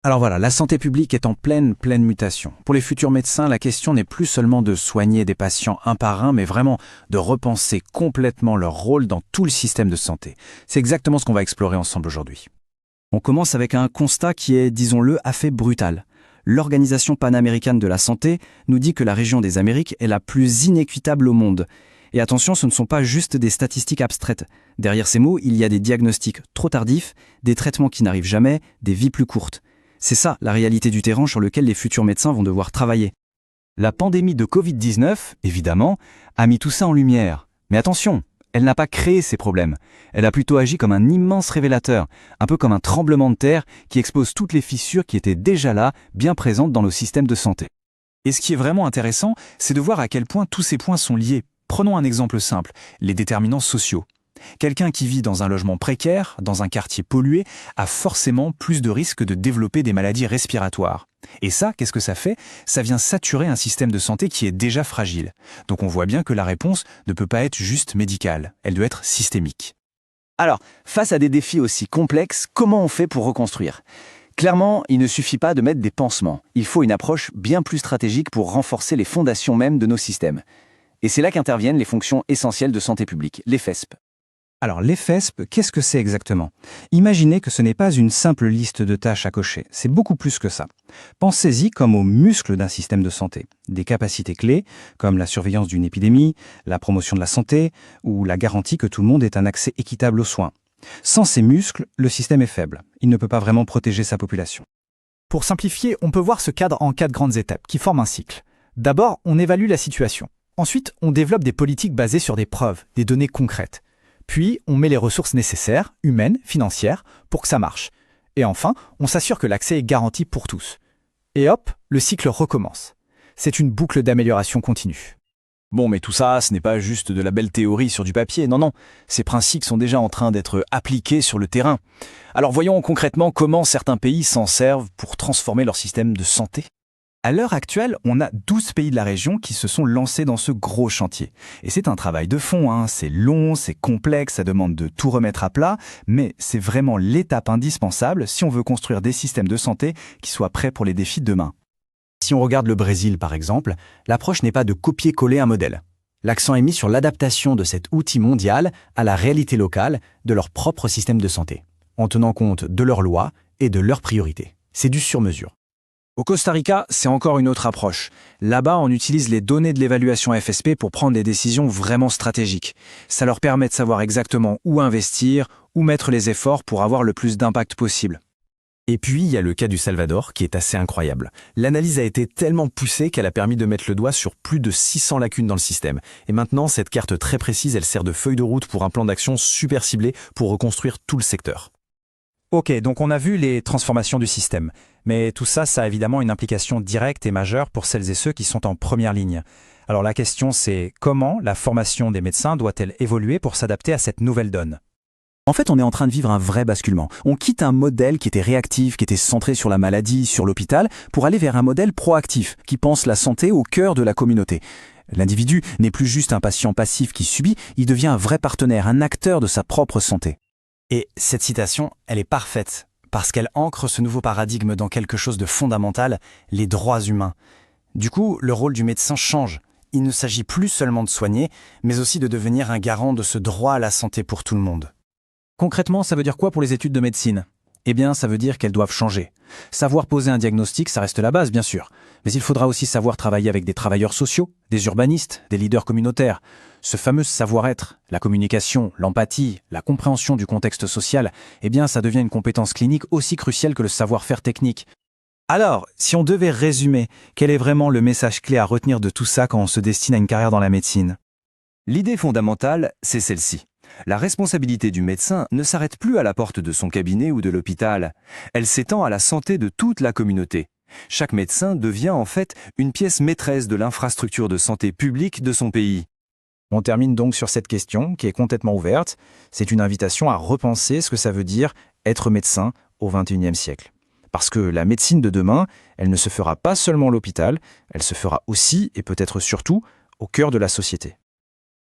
Alors voilà, la santé publique est en pleine mutation. Pour les futurs médecins, la question n'est plus seulement de soigner des patients un par un, mais vraiment de repenser complètement leur rôle dans tout le système de santé. C'est exactement ce qu'on va explorer ensemble aujourd'hui. On commence avec un constat qui est, disons-le, assez brutal. L'Organisation panaméricaine de la santé nous dit que la région des Amériques est la plus inéquitable au monde. Et attention, ce ne sont pas juste des statistiques abstraites. Derrière ces mots, il y a des diagnostics trop tardifs, des traitements qui n'arrivent jamais, des vies plus courtes. C'est ça, la réalité du terrain sur lequel les futurs médecins vont devoir travailler. La pandémie de Covid-19, évidemment, a mis tout ça en lumière. Mais attention, elle n'a pas créé ces problèmes. Elle a plutôt agi comme un immense révélateur, un peu comme un tremblement de terre qui expose toutes les fissures qui étaient déjà là, bien présentes dans nos systèmes de santé. Et ce qui est vraiment intéressant, c'est de voir à quel point tous ces points sont liés. Prenons un exemple simple, les déterminants sociaux. Quelqu'un qui vit dans un logement précaire, dans un quartier pollué, a forcément plus de risques de développer des maladies respiratoires. Et ça, qu'est-ce que ça fait? Ça vient saturer un système de santé qui est déjà fragile. Donc on voit bien que la réponse ne peut pas être juste médicale, elle doit être systémique. Alors, face à des défis aussi complexes, comment on fait pour reconstruire? Clairement, il ne suffit pas de mettre des pansements. Il faut une approche bien plus stratégique pour renforcer les fondations même de nos systèmes. Et c'est là qu'interviennent les fonctions essentielles de santé publique, les FESP. Alors les FESP, qu'est-ce que c'est exactement? Imaginez que ce n'est pas une simple liste de tâches à cocher, c'est beaucoup plus que ça. Pensez-y comme aux muscles d'un système de santé. Des capacités clés, comme la surveillance d'une épidémie, la promotion de la santé, ou la garantie que tout le monde ait un accès équitable aux soins. Sans ces muscles, le système est faible. Il ne peut pas vraiment protéger sa population. Pour simplifier, on peut voir ce cadre en 4 grandes étapes qui forment un cycle. D'abord, on évalue la situation. Ensuite, on développe des politiques basées sur des preuves, des données concrètes. Puis, on met les ressources nécessaires, humaines, financières, pour que ça marche. Et enfin, on s'assure que l'accès est garanti pour tous. Et hop, le cycle recommence. C'est une boucle d'amélioration continue. Bon, mais tout ça, ce n'est pas juste de la belle théorie sur du papier, non. Ces principes sont déjà en train d'être appliqués sur le terrain. Alors voyons concrètement comment certains pays s'en servent pour transformer leur système de santé. À l'heure actuelle, on a 12 pays de la région qui se sont lancés dans ce gros chantier. Et c'est un travail de fond, c'est long, c'est complexe, ça demande de tout remettre à plat, mais c'est vraiment l'étape indispensable si on veut construire des systèmes de santé qui soient prêts pour les défis de demain. Si on regarde le Brésil par exemple, l'approche n'est pas de copier-coller un modèle. L'accent est mis sur l'adaptation de cet outil mondial à la réalité locale de leur propre système de santé, en tenant compte de leurs lois et de leurs priorités. C'est du sur-mesure. Au Costa Rica, c'est encore une autre approche. Là-bas, on utilise les données de l'évaluation FSP pour prendre des décisions vraiment stratégiques. Ça leur permet de savoir exactement où investir, où mettre les efforts pour avoir le plus d'impact possible. Et puis, il y a le cas du Salvador qui est assez incroyable. L'analyse a été tellement poussée qu'elle a permis de mettre le doigt sur plus de 600 lacunes dans le système. Et maintenant, cette carte très précise, elle sert de feuille de route pour un plan d'action super ciblé pour reconstruire tout le secteur. Ok, donc on a vu les transformations du système. Mais tout ça, ça a évidemment une implication directe et majeure pour celles et ceux qui sont en première ligne. Alors la question, c'est comment la formation des médecins doit-elle évoluer pour s'adapter à cette nouvelle donne? En fait, on est en train de vivre un vrai basculement. On quitte un modèle qui était réactif, qui était centré sur la maladie, sur l'hôpital, pour aller vers un modèle proactif, qui pense la santé au cœur de la communauté. L'individu n'est plus juste un patient passif qui subit, il devient un vrai partenaire, un acteur de sa propre santé. Et cette citation, elle est parfaite, parce qu'elle ancre ce nouveau paradigme dans quelque chose de fondamental, les droits humains. Du coup, le rôle du médecin change. Il ne s'agit plus seulement de soigner, mais aussi de devenir un garant de ce droit à la santé pour tout le monde. Concrètement, ça veut dire quoi pour les études de médecine? Eh bien, ça veut dire qu'elles doivent changer. Savoir poser un diagnostic, ça reste la base, bien sûr. Mais il faudra aussi savoir travailler avec des travailleurs sociaux, des urbanistes, des leaders communautaires. Ce fameux savoir-être, la communication, l'empathie, la compréhension du contexte social, eh bien, ça devient une compétence clinique aussi cruciale que le savoir-faire technique. Alors, si on devait résumer, quel est vraiment le message clé à retenir de tout ça quand on se destine à une carrière dans la médecine? L'idée fondamentale, c'est celle-ci. La responsabilité du médecin ne s'arrête plus à la porte de son cabinet ou de l'hôpital. Elle s'étend à la santé de toute la communauté. Chaque médecin devient en fait une pièce maîtresse de l'infrastructure de santé publique de son pays. On termine donc sur cette question qui est complètement ouverte. C'est une invitation à repenser ce que ça veut dire être médecin au XXIe siècle. Parce que la médecine de demain, elle ne se fera pas seulement à l'hôpital, elle se fera aussi et peut-être surtout au cœur de la société.